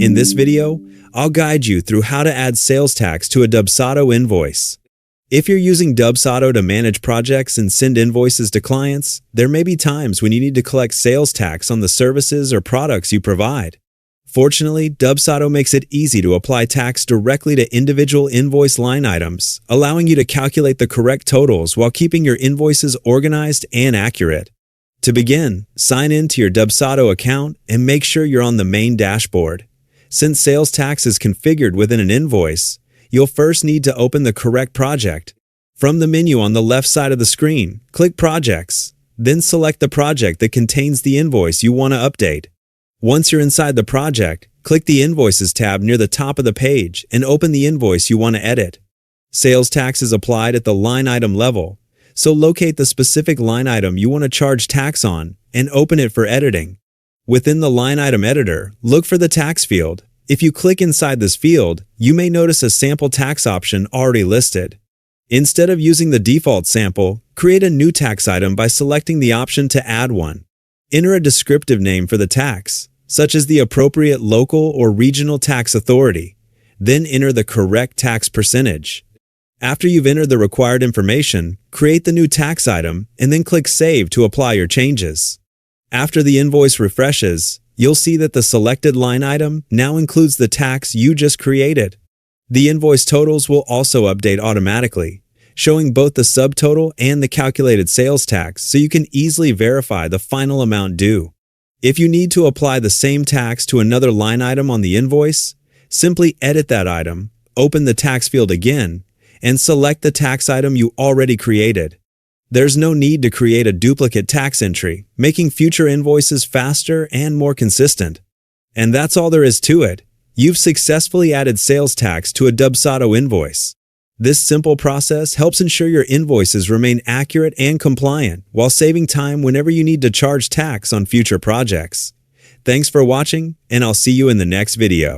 In this video, I'll guide you through how to add sales tax to a Dubsado invoice. If you're using Dubsado to manage projects and send invoices to clients, there may be times when you need to collect sales tax on the services or products you provide. Fortunately, Dubsado makes it easy to apply tax directly to individual invoice line items, allowing you to calculate the correct totals while keeping your invoices organized and accurate. To begin, sign in to your Dubsado account and make sure you're on the main dashboard. Since sales tax is configured within an invoice, you'll first need to open the correct project. From the menu on the left side of the screen, click Projects, then select the project that contains the invoice you want to update. Once you're inside the project, click the Invoices tab near the top of the page and open the invoice you want to edit. Sales tax is applied at the line item level, so locate the specific line item you want to charge tax on and open it for editing. Within the line item editor, look for the tax field. If you click inside this field, you may notice a sample tax option already listed. Instead of using the default sample, create a new tax item by selecting the option to add one. Enter a descriptive name for the tax, such as the appropriate local or regional tax authority. Then enter the correct tax percentage. After you've entered the required information, create the new tax item and then click Save to apply your changes. After the invoice refreshes, you'll see that the selected line item now includes the tax you just created. The invoice totals will also update automatically, showing both the subtotal and the calculated sales tax so you can easily verify the final amount due. If you need to apply the same tax to another line item on the invoice, simply edit that item, open the tax field again, and select the tax item you already created. There's no need to create a duplicate tax entry, making future invoices faster and more consistent. And that's all there is to it. You've successfully added sales tax to a Dubsado invoice. This simple process helps ensure your invoices remain accurate and compliant while saving time whenever you need to charge tax on future projects. Thanks for watching, and I'll see you in the next video.